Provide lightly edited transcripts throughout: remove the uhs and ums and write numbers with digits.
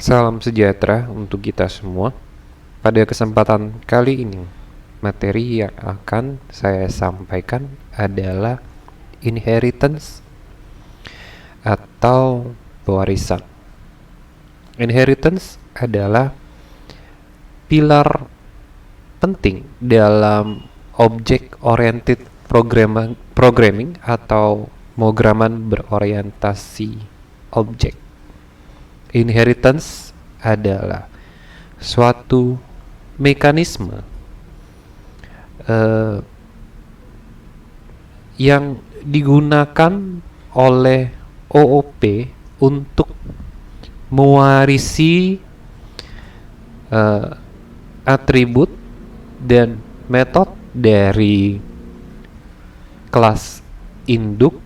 Salam sejahtera untuk kita semua. Pada kesempatan kali ini, materi yang akan saya sampaikan adalah inheritance atau pewarisan. Inheritance adalah pilar penting dalam object oriented programming atau pemrograman berorientasi objek. Inheritance adalah suatu mekanisme yang digunakan oleh OOP untuk mewarisi atribut dan metode dari kelas induk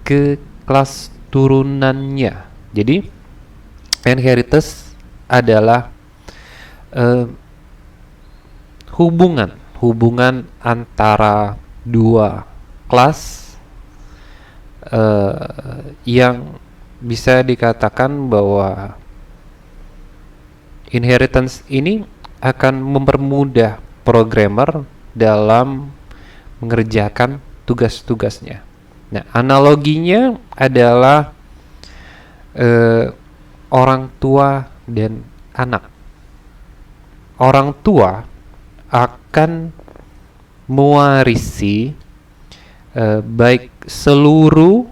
ke kelas turunannya. Jadi inheritance adalah hubungan antara dua kelas yang bisa dikatakan bahwa inheritance ini akan mempermudah programmer dalam mengerjakan tugas-tugasnya. Nah, analoginya adalah orang tua dan anak. Orang tua akan mewarisi baik seluruh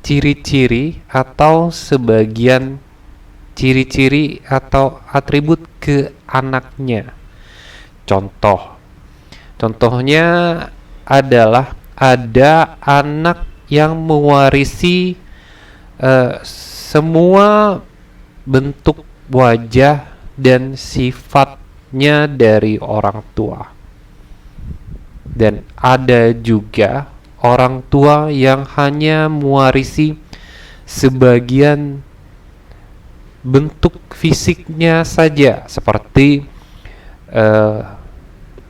ciri-ciri atau sebagian ciri-ciri atau atribut ke anaknya. Contohnya adalah ada anak yang mewarisi semua bentuk wajah dan sifatnya dari orang tua. Dan ada juga orang tua yang hanya mewarisi sebagian bentuk fisiknya saja, seperti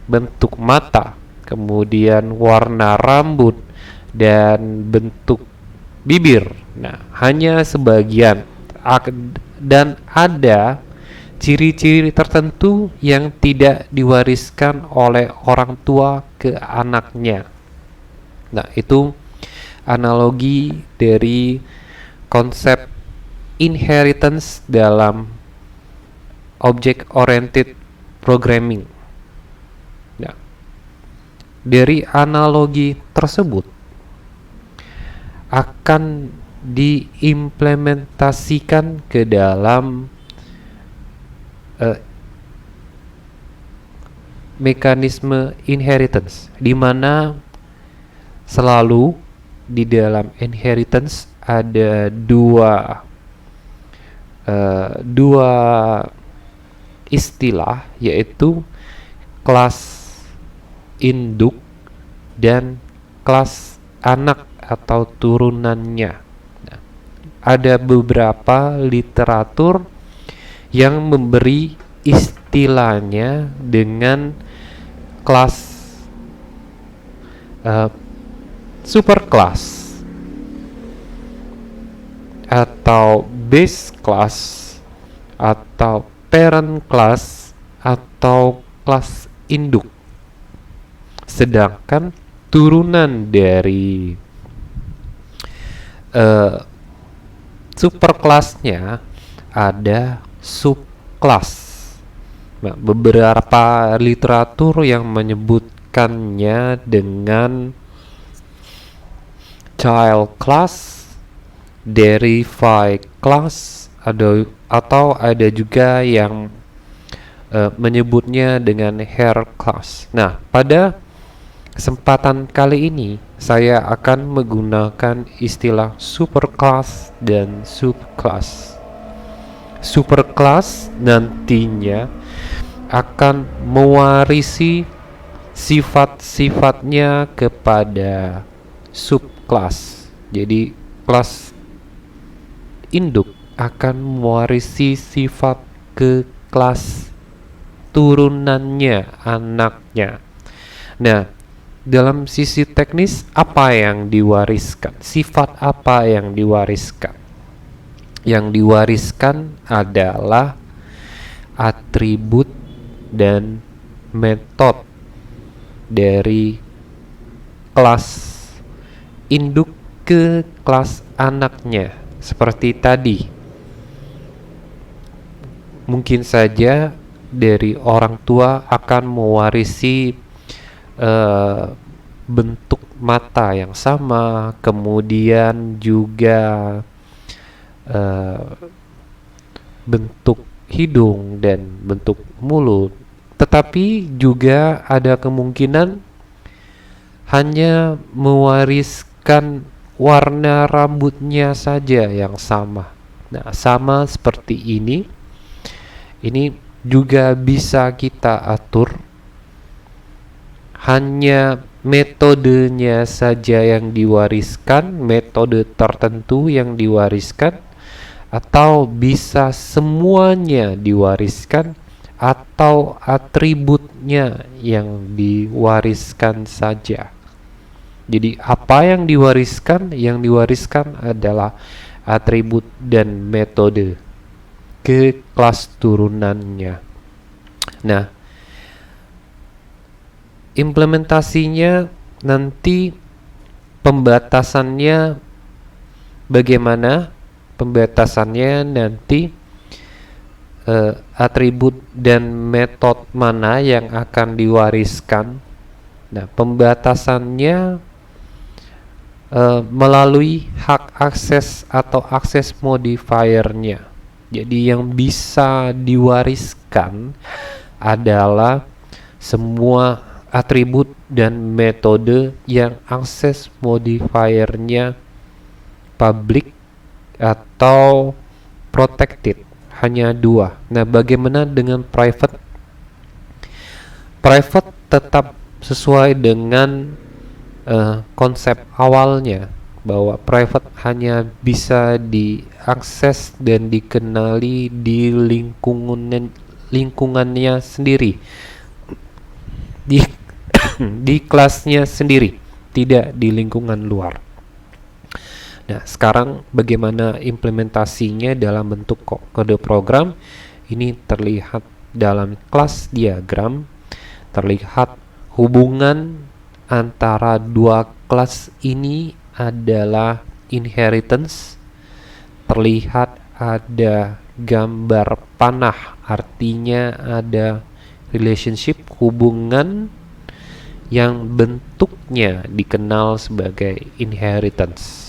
bentuk mata, kemudian warna rambut, dan bentuk bibir. Nah, hanya sebagian. Dan ada ciri-ciri tertentu yang tidak diwariskan oleh orang tua ke anaknya. Nah, itu analogi dari konsep inheritance dalam object oriented programming. Nah, dari analogi tersebut akan diimplementasikan ke dalam mekanisme inheritance, di mana selalu di dalam inheritance ada dua istilah, yaitu kelas induk dan kelas anak atau turunannya. Nah, ada beberapa literatur yang memberi istilahnya dengan kelas superclass atau base class atau parent class atau kelas induk. Sedangkan turunan dari superclassnya ada subclass. Nah, beberapa literatur yang menyebutkannya dengan child class, derived class, atau ada juga yang menyebutnya dengan hair class. Nah, pada kesempatan kali ini saya akan menggunakan istilah superclass dan subclass. Superclass nantinya akan mewarisi sifat-sifatnya kepada subclass. Jadi kelas induk akan mewarisi sifat ke kelas turunannya, anaknya. Nah, dalam sisi teknis, apa yang diwariskan? Sifat apa yang diwariskan? Yang diwariskan adalah atribut dan metode dari kelas induk ke kelas anaknya. Seperti tadi, mungkin saja dari orang tua akan mewarisi bentuk mata yang sama, kemudian juga bentuk hidung dan bentuk mulut. Tetapi juga ada kemungkinan hanya mewariskan warna rambutnya saja yang sama. Nah, sama seperti ini juga bisa kita atur, hanya metodenya saja yang diwariskan, metode tertentu yang diwariskan, atau bisa semuanya diwariskan, atau atributnya yang diwariskan saja. Jadi apa yang diwariskan? Yang diwariskan adalah atribut dan metode ke kelas turunannya. Nah, implementasinya nanti, pembatasannya bagaimana? Pembatasannya nanti atribut dan metode mana yang akan diwariskan. Nah, pembatasannya melalui hak akses atau akses modifiernya. Jadi yang bisa diwariskan adalah semua atribut dan metode yang akses modifiernya public atau protected. Hanya dua. Nah, bagaimana dengan private? Private tetap sesuai dengan konsep awalnya, bahwa private hanya bisa diakses dan dikenali di lingkungannya sendiri, di kelasnya sendiri, tidak di lingkungan luar. Nah, sekarang bagaimana implementasinya dalam bentuk kode program? Ini terlihat dalam kelas diagram, terlihat hubungan antara dua kelas ini adalah inheritance. Terlihat ada gambar panah, artinya ada relationship, hubungan yang bentuknya dikenal sebagai inheritance.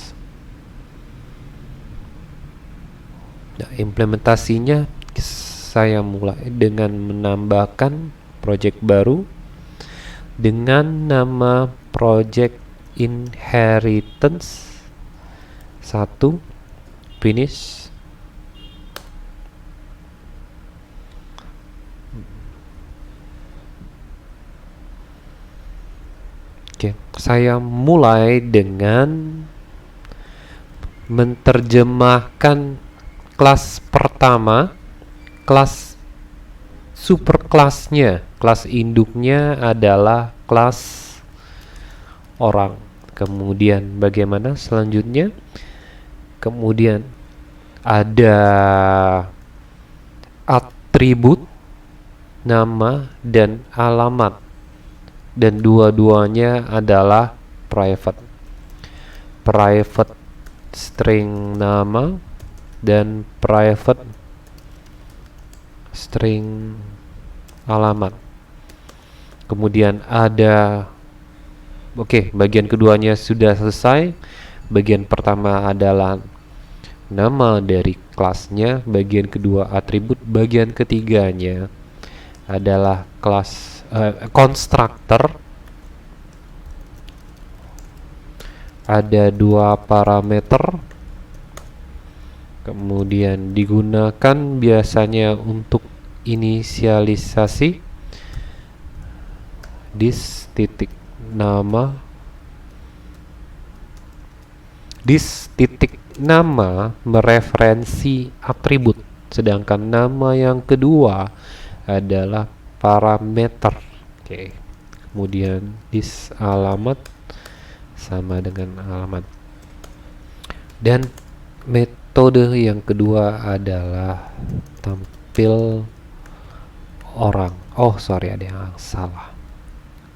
Nah, implementasinya saya mulai dengan menambahkan project baru dengan nama project inheritance 1, finish. Oke, saya mulai dengan menerjemahkan kelas pertama, kelas superkelasnya, kelas induknya adalah kelas orang. Kemudian bagaimana selanjutnya? Kemudian ada atribut nama dan alamat, dan dua-duanya adalah private. Private string nama dan private string alamat. Kemudian ada bagian keduanya sudah selesai. Bagian pertama adalah nama dari kelasnya, bagian kedua atribut, bagian ketiganya adalah kelas constructor. Ada dua parameter, kemudian digunakan biasanya untuk inisialisasi. This titik nama mereferensi atribut, sedangkan nama yang kedua adalah parameter. Kemudian this alamat sama dengan alamat, dan Metode yang kedua adalah tampil orang. Oh, sorry, ada yang salah.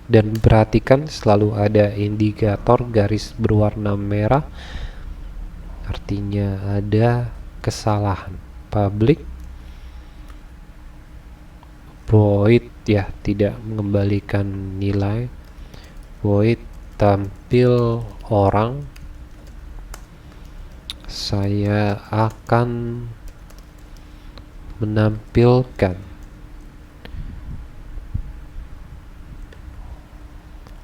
Dan perhatikan selalu ada indikator garis berwarna merah, artinya ada kesalahan. Public void, ya, tidak mengembalikan nilai. Void tampil orang. Saya akan menampilkan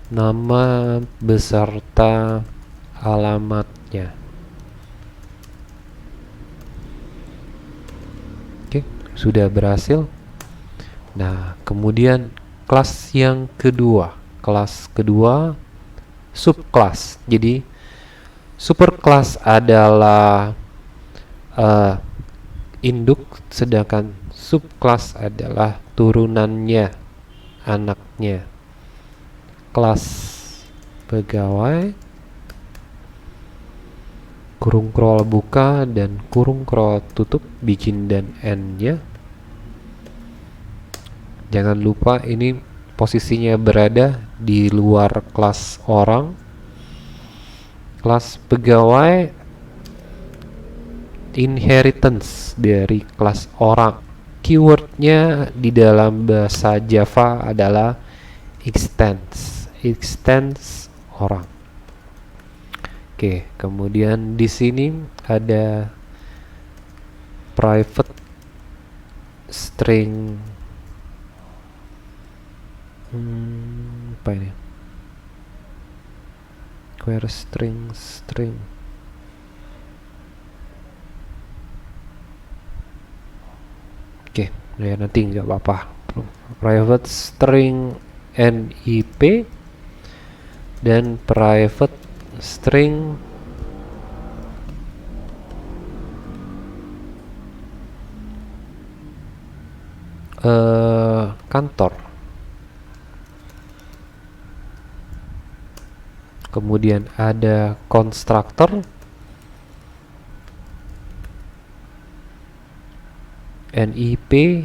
nama beserta alamatnya. Oke, sudah berhasil. Nah, kemudian kelas yang kedua. Kelas kedua subkelas. Jadi superkelas adalah induk, sedangkan subkelas adalah turunannya, anaknya. Kelas pegawai, kurung scroll buka dan kurung scroll tutup, bikin dan end-nya. Jangan lupa ini posisinya berada di luar kelas orang. Kelas pegawai inheritance dari kelas orang. Keywordnya di dalam bahasa Java adalah extends orang. Oke, kemudian di sini ada private string. Apa ini? Query string. Oke, ya nanti nggak apa-apa. Private string NIP dan private string kantor. Kemudian ada constructor NIP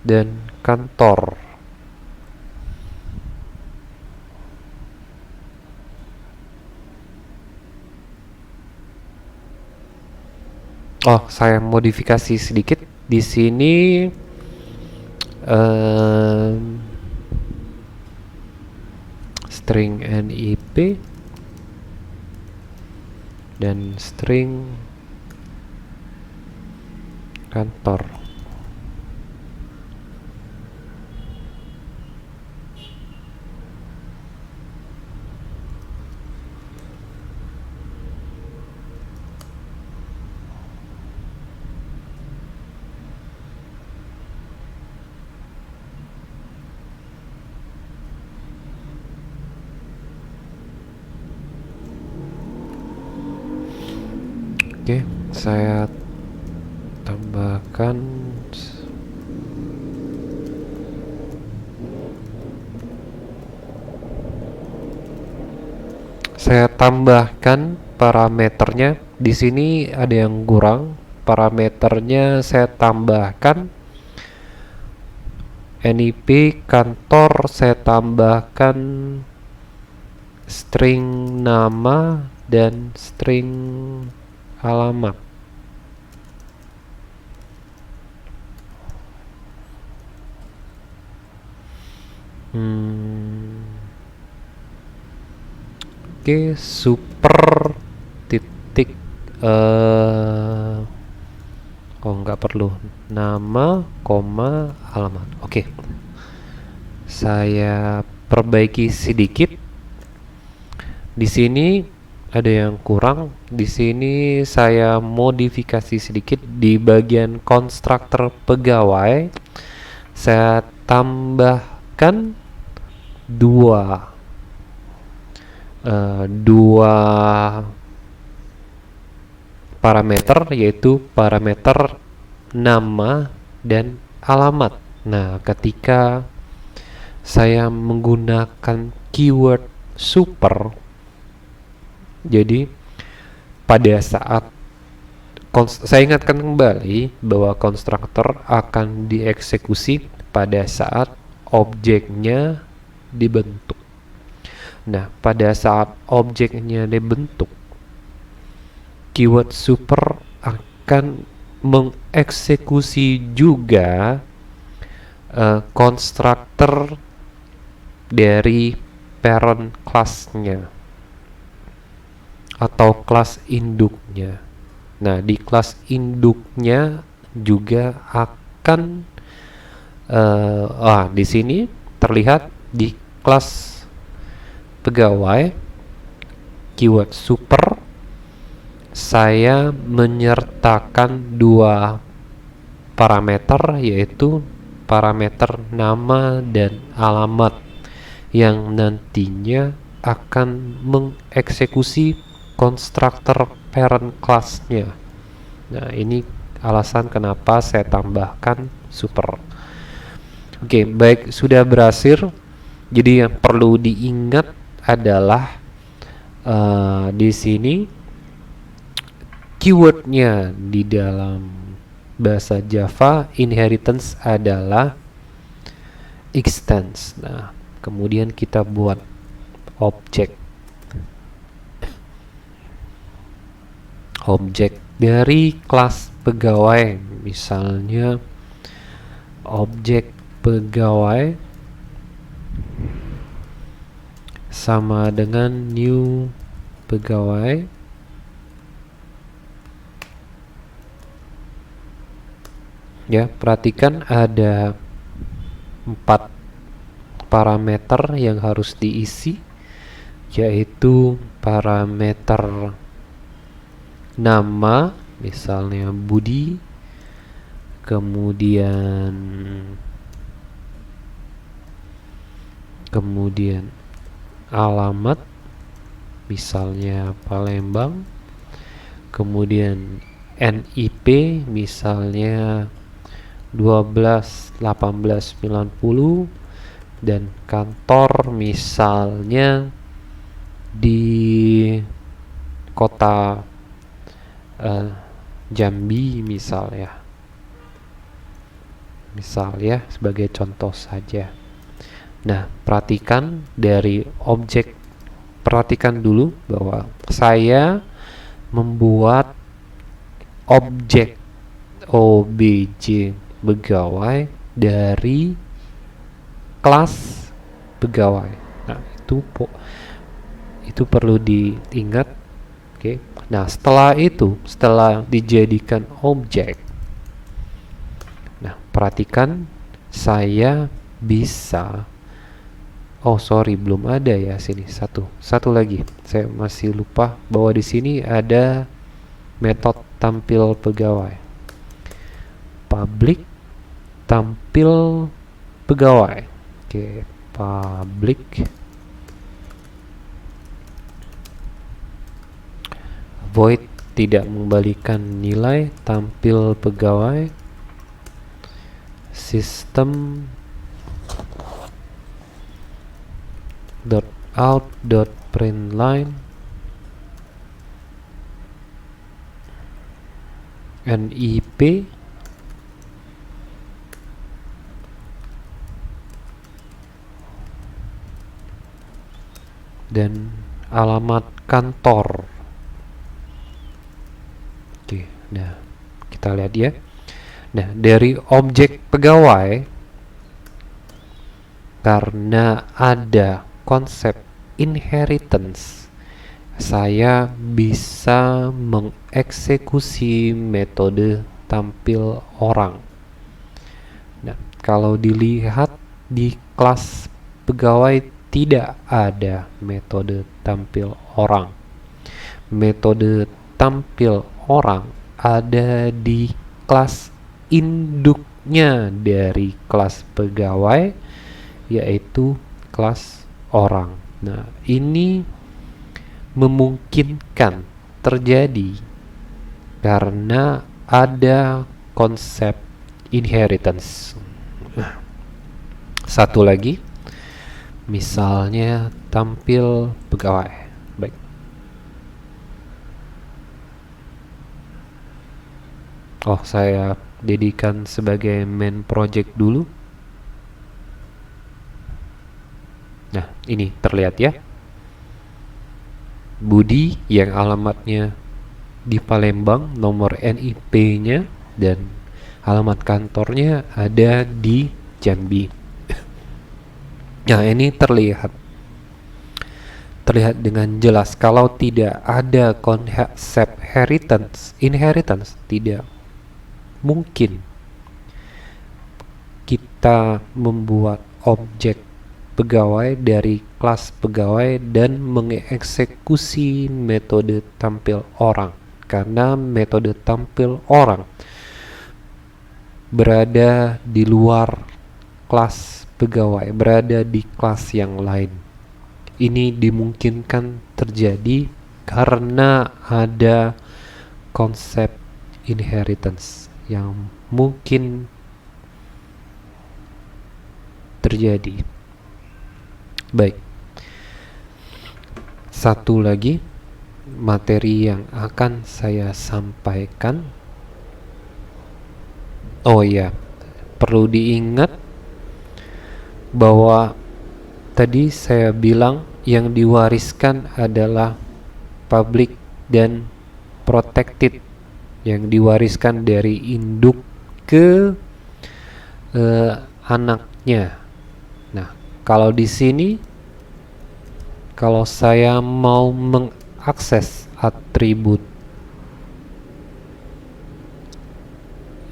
dan kantor. Oh, saya modifikasi sedikit di sini. String NIP dan string kantor. Oke, saya tambahkan parameternya. Di sini ada yang kurang. Parameternya saya tambahkan NIP kantor, saya tambahkan string nama dan string alamat. Oke, super titik oh, nggak perlu nama, koma, alamat. Oke, saya perbaiki sedikit. Di sini ada yang kurang. Di sini saya modifikasi sedikit di bagian konstruktor pegawai. Saya tambahkan dua parameter, yaitu parameter nama dan alamat. Nah, ketika saya menggunakan keyword super, jadi pada saat Saya ingatkan kembali bahwa konstruktor akan dieksekusi pada saat objeknya dibentuk. Nah, pada saat objeknya dibentuk, keyword super akan mengeksekusi juga konstruktor dari parent class-nya atau kelas induknya. Nah, di kelas induknya juga akan di sini terlihat di kelas pegawai keyword super saya menyertakan dua parameter, yaitu parameter nama dan alamat yang nantinya akan mengeksekusi konstruktor parent class-nya. Nah, ini alasan kenapa saya tambahkan super. Oke, baik, sudah berhasil. Jadi yang perlu diingat adalah di sini keywordnya di dalam bahasa Java inheritance adalah extends. Nah, kemudian kita buat objek dari kelas pegawai, misalnya objek pegawai sama dengan new pegawai ya. Perhatikan ada 4 parameter yang harus diisi, yaitu parameter nama, misalnya Budi, kemudian alamat, misalnya Palembang, kemudian NIP, misalnya 12.18.90, dan kantor misalnya di kota Jambi misalnya sebagai contoh saja. Nah, perhatikan dari objek, perhatikan dulu bahwa saya membuat objek OBJ pegawai dari kelas pegawai. Nah, itu perlu diingat. Oke. Nah, setelah dijadikan objek, nah, perhatikan saya bisa, belum ada ya sini. Satu lagi. Saya masih lupa bahwa di sini ada metode tampil pegawai. Public tampil pegawai. Oke, public void tidak mengembalikan nilai tampil pegawai. System out print line NIP dan alamat kantor. Oke, nah kita lihat ya. Nah, dari objek pegawai, karena ada konsep inheritance, saya bisa mengeksekusi metode tampil orang. Nah, kalau dilihat di kelas pegawai tidak ada metode tampil orang. Metode tampil orang ada di kelas induknya dari kelas pegawai, yaitu kelas orang. Nah, ini memungkinkan terjadi karena ada konsep inheritance. Satu lagi, misalnya tampil pegawai. Baik. Oh, saya jadikan sebagai main project dulu. Nah, ini terlihat ya, Budi yang alamatnya di Palembang, nomor NIP-nya dan alamat kantornya ada di Jambi. Nah, ini terlihat dengan jelas. Kalau tidak ada konsep inheritance tidak mungkin kita membuat objek pegawai dari kelas pegawai dan mengeksekusi metode tampil orang, karena metode tampil orang berada di luar kelas pegawai, berada di kelas yang lain. Ini dimungkinkan terjadi karena ada konsep inheritance yang mungkin terjadi. Baik, satu lagi materi yang akan saya sampaikan. Oh iya, perlu diingat bahwa tadi saya bilang yang diwariskan adalah public dan protected, yang diwariskan dari induk ke anaknya. Nah, kalau di sini, kalau saya mau mengakses atribut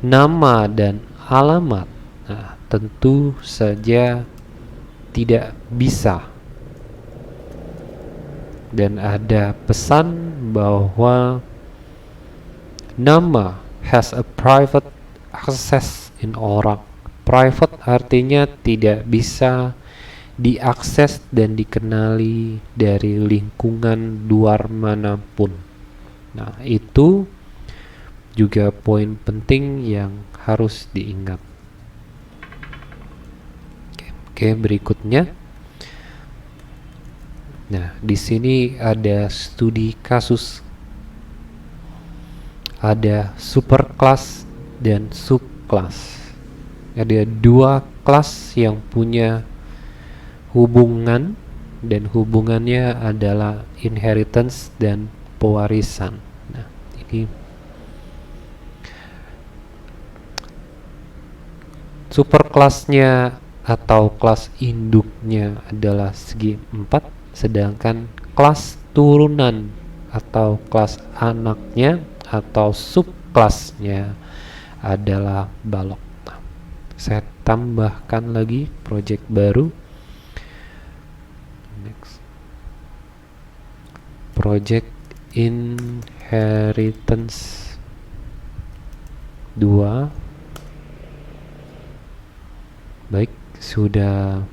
nama dan alamat, nah, tentu saja tidak bisa. Dan ada pesan bahwa nama has a private access in orang. Private artinya tidak bisa diakses dan dikenali dari lingkungan luar manapun. Nah, itu juga poin penting yang harus diingat. Oke, berikutnya. Nah, di sini ada studi kasus. Ada superkelas dan subkelas. Ada dua kelas yang punya hubungan, dan hubungannya adalah inheritance dan pewarisan. Nah, ini superkelasnya atau kelas induknya adalah segi 4, sedangkan kelas turunan atau kelas anaknya atau subkelasnya adalah balok. Nah, saya tambahkan lagi project baru. Next. Project inheritance 2. Baik, sudah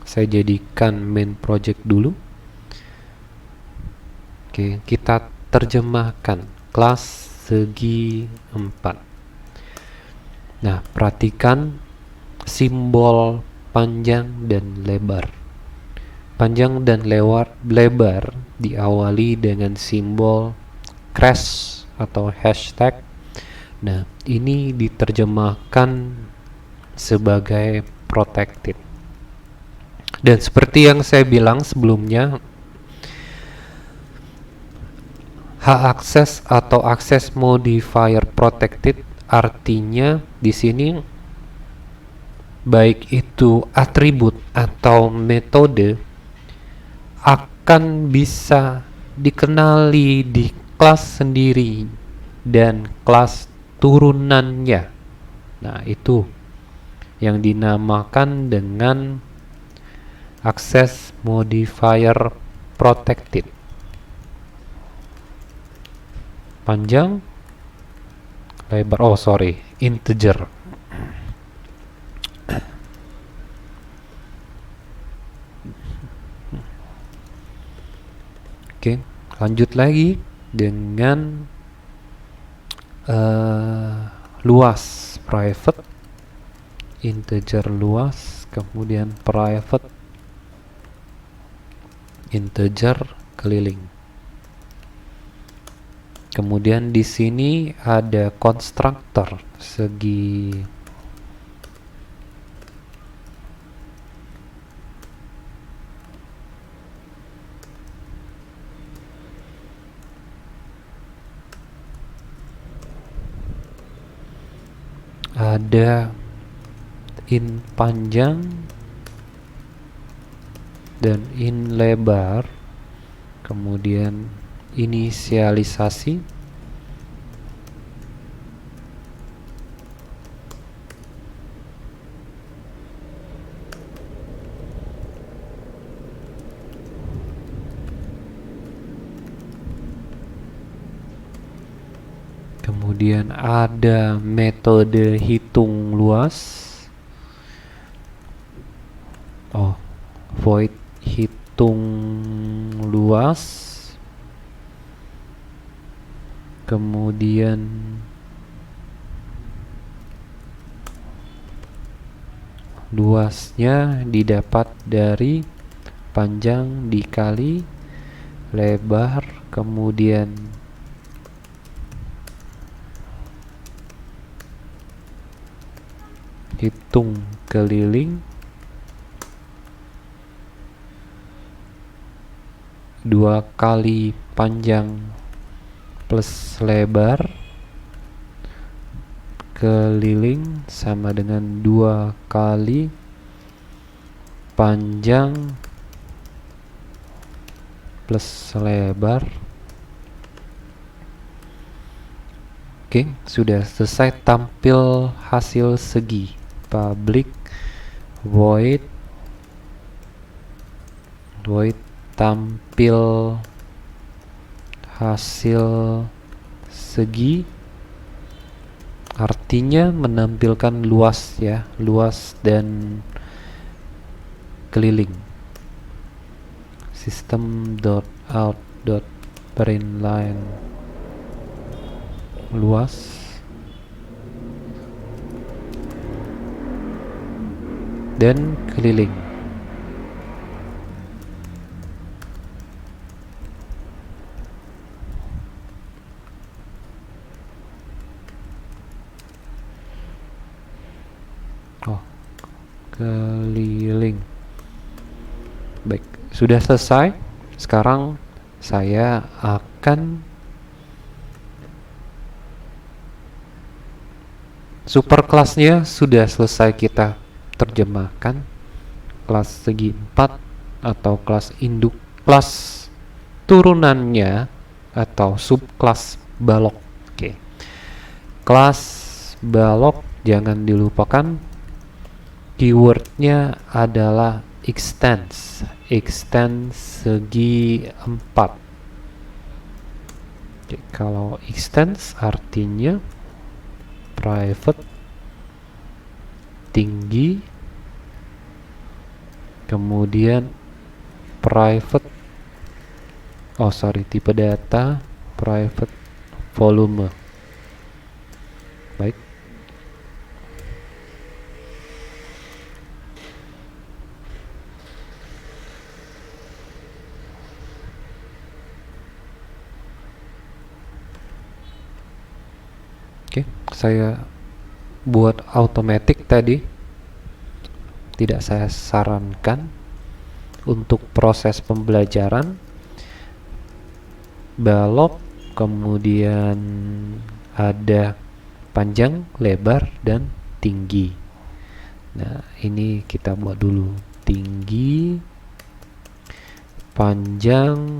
saya jadikan main project dulu. Oke, kita terjemahkan kelas segi 4. Nah, perhatikan simbol panjang dan lebar. Panjang dan lebar diawali dengan simbol crash atau hashtag. Nah, ini diterjemahkan sebagai protected. Dan seperti yang saya bilang sebelumnya, hak akses atau access modifier protected artinya di sini baik itu atribut atau metode akan bisa dikenali di kelas sendiri dan kelas turunannya. Nah, itu yang dinamakan dengan access modifier protected. Panjang, lebar, integer. Oke, lanjut lagi dengan luas, private, integer luas, kemudian private, integer keliling. Kemudian di sini ada konstruktor segi ada in panjang dan in lebar, kemudian inisialisasi, kemudian ada metode hitung luas, void hitung luas, kemudian luasnya didapat dari panjang dikali lebar, kemudian hitung keliling 2 kali panjang plus lebar keliling sama dengan 2 kali panjang plus lebar. Oke, sudah selesai tampil hasil segi. Public void tampil hasil segi, artinya menampilkan luas ya, luas dan keliling. System.out.println luas dan keliling. Keliling. Baik, sudah selesai. Sekarang saya akan superkelasnya sudah selesai kita terjemahkan. Kelas segi 4 atau kelas induk, kelas turunannya atau subkelas balok. Oke. Kelas balok jangan dilupakan, keywordnya adalah extends segi 4. Oke, kalau extends artinya private tinggi, kemudian private tipe data private volume. Baik, oke, saya buat automatic tadi, tidak saya sarankan untuk proses pembelajaran. Balok, kemudian ada panjang, lebar, dan tinggi. Nah, ini kita buat dulu tinggi, panjang,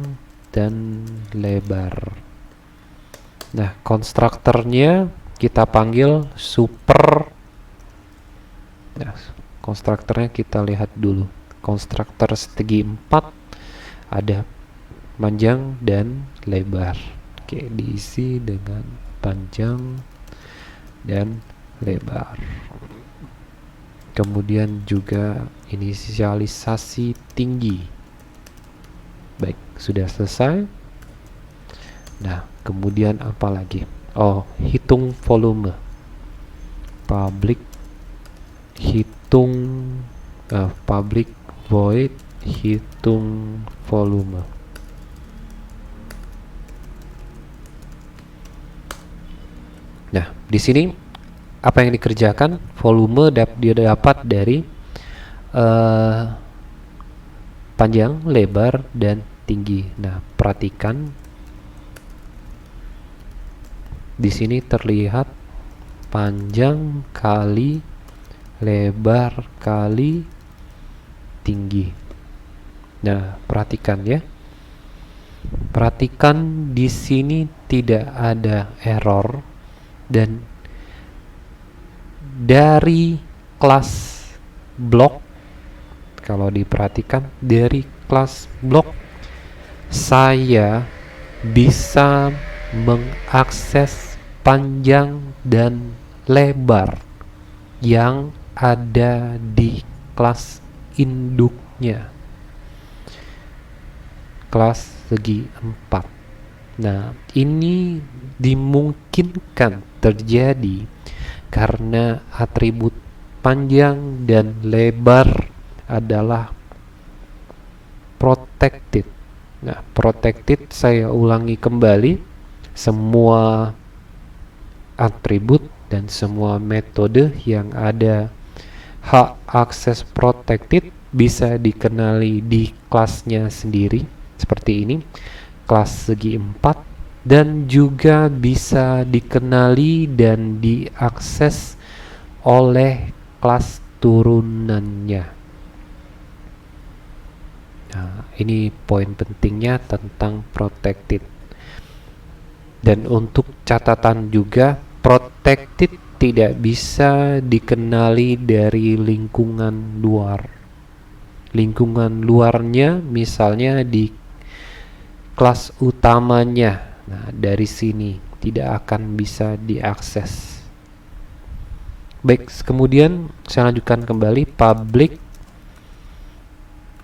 dan lebar. Nah, konstruktornya kita panggil super. Nah, konstruktornya kita lihat dulu. Konstruktor segi 4 ada panjang dan lebar. Oke, diisi dengan panjang dan lebar. Kemudian juga inisialisasi tinggi. Baik, sudah selesai. Nah, kemudian apa lagi? Hitung volume. Public void hitung volume. Nah, di sini apa yang dikerjakan? Volume didapat dari panjang, lebar, dan tinggi. Nah, perhatikan di sini terlihat panjang kali lebar kali tinggi. Nah, perhatikan ya. Perhatikan di sini tidak ada error, dan dari kelas blok, kalau diperhatikan dari kelas blok saya bisa mengakses panjang dan lebar yang ada di kelas induknya, kelas segi 4. Nah, ini dimungkinkan terjadi karena atribut panjang dan lebar adalah protected. Nah, protected, saya ulangi kembali, semua atribut dan semua metode yang ada hak akses protected bisa dikenali di kelasnya sendiri, seperti ini, kelas segi 4, dan juga bisa dikenali dan diakses oleh kelas turunannya. Nah, ini poin pentingnya tentang protected. Dan untuk catatan juga, protected tidak bisa dikenali dari lingkungan luar. Lingkungan luarnya misalnya di kelas utamanya. Nah, dari sini tidak akan bisa diakses. Baik, kemudian saya lanjutkan kembali. Public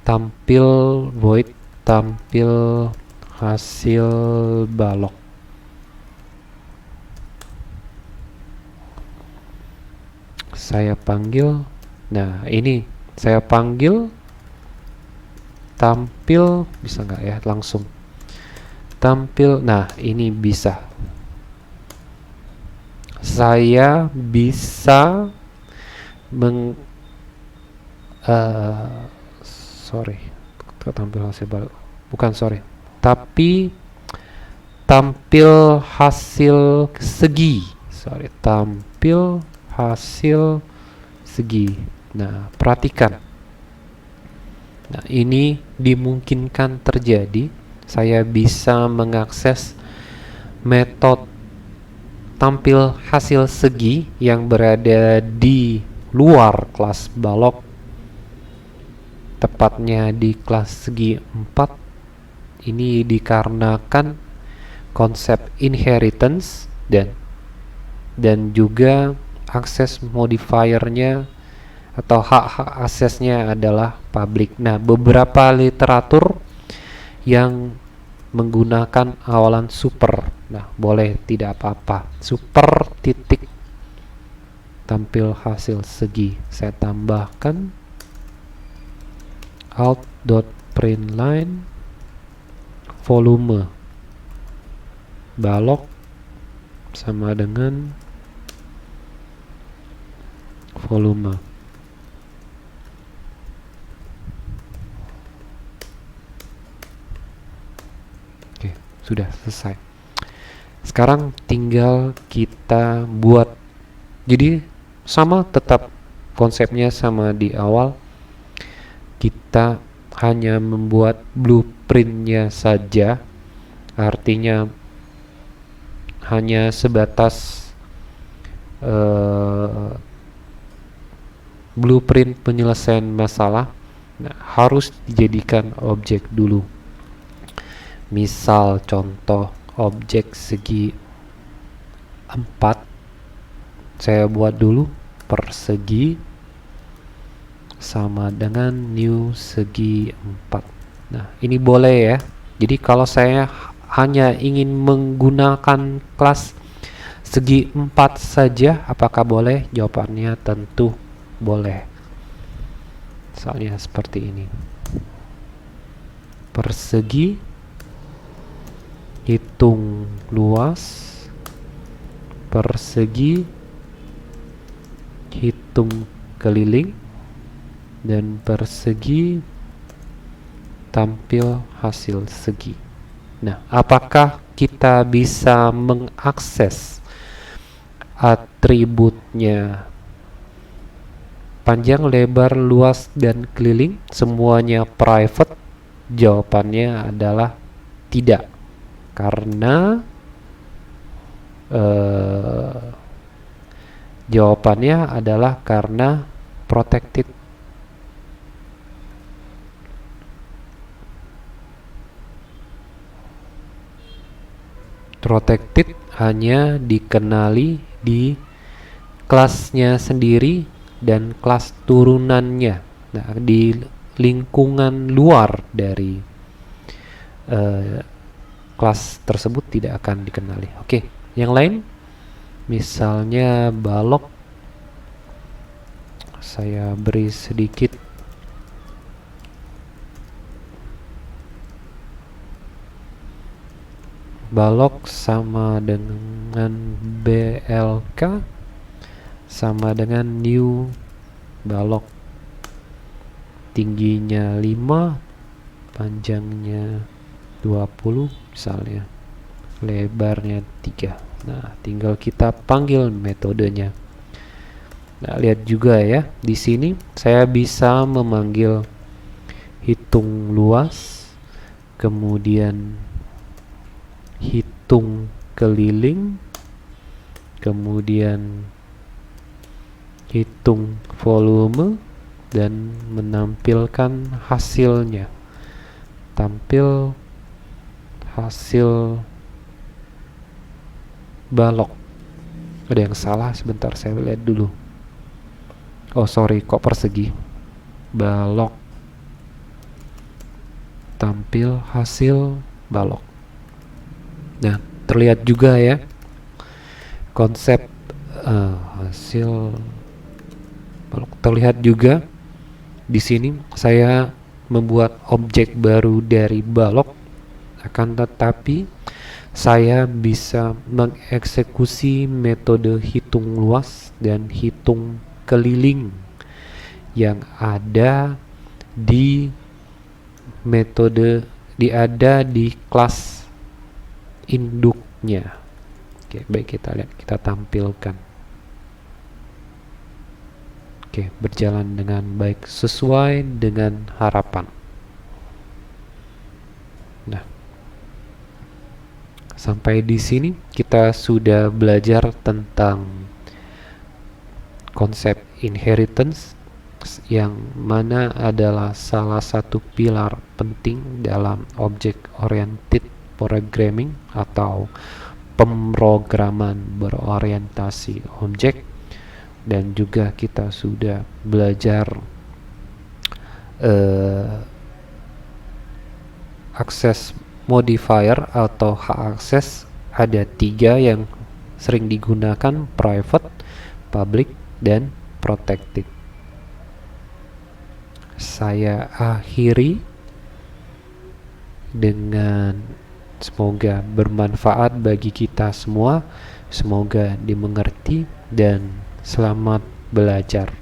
tampil void tampil hasil balok. Saya panggil, nah ini saya panggil tampil, bisa nggak ya langsung tampil. Nah, ini bisa, saya bisa tampil hasil balok, bukan, tapi tampil hasil segi, tampil hasil segi. Nah, perhatikan. Nah, ini dimungkinkan terjadi. Saya bisa mengakses metode tampil hasil segi yang berada di luar kelas balok, tepatnya di kelas segi 4. Ini dikarenakan konsep inheritance dan juga akses modifiernya atau hak-hak aksesnya adalah public. Nah, beberapa literatur yang menggunakan awalan super. Nah, boleh, tidak apa-apa. Super titik tampil hasil segi. Saya tambahkan alt.println volume balok sama dengan volume. Oke, sudah selesai. Sekarang tinggal kita buat. Jadi sama, tetap konsepnya sama di awal. Kita hanya membuat blueprintnya saja, artinya hanya sebatas blueprint penyelesaian masalah. Nah, harus dijadikan objek dulu. Misal contoh objek segi 4, saya buat dulu persegi sama dengan new segi 4. Nah, ini boleh ya. Jadi kalau saya hanya ingin menggunakan kelas segi 4 saja, apakah boleh? Jawabannya tentu boleh. Misalnya seperti ini. Persegi, hitung luas, persegi, hitung keliling, dan persegi tampil hasil segi. Nah, apakah kita bisa mengakses atributnya panjang, lebar, luas, dan keliling semuanya private? Jawabannya adalah tidak, karena jawabannya adalah karena protected. Protected hanya dikenali di kelasnya sendiri dan kelas turunannya. Nah, di lingkungan luar dari kelas tersebut tidak akan dikenali. Oke, yang lain misalnya balok, saya beri sedikit balok sama dengan BLK sama dengan new balok, tingginya 5, panjangnya 20 misalnya, lebarnya 3. Nah, tinggal kita panggil metodenya. Nah, lihat juga ya, di sini saya bisa memanggil hitung luas, kemudian hitung keliling, kemudian hitung volume, dan menampilkan hasilnya. Tampil hasil balok. Ada yang salah, sebentar saya lihat dulu. Oh sorry, kok persegi. Balok, tampil hasil balok. Nah, terlihat juga ya konsep hasil balok. Terlihat juga di sini saya membuat objek baru dari balok, akan tetapi saya bisa mengeksekusi metode hitung luas dan hitung keliling yang ada di metode di kelas induknya. Oke, baik, kita lihat, kita tampilkan. Oke, berjalan dengan baik sesuai dengan harapan. Nah, sampai di sini kita sudah belajar tentang konsep inheritance, yang mana adalah salah satu pilar penting dalam object oriented programming atau pemrograman berorientasi objek. Dan juga kita sudah belajar akses modifier atau hak akses. Ada 3 yang sering digunakan: private, public, dan protected. Saya akhiri dengan semoga bermanfaat bagi kita semua, semoga dimengerti, dan selamat belajar.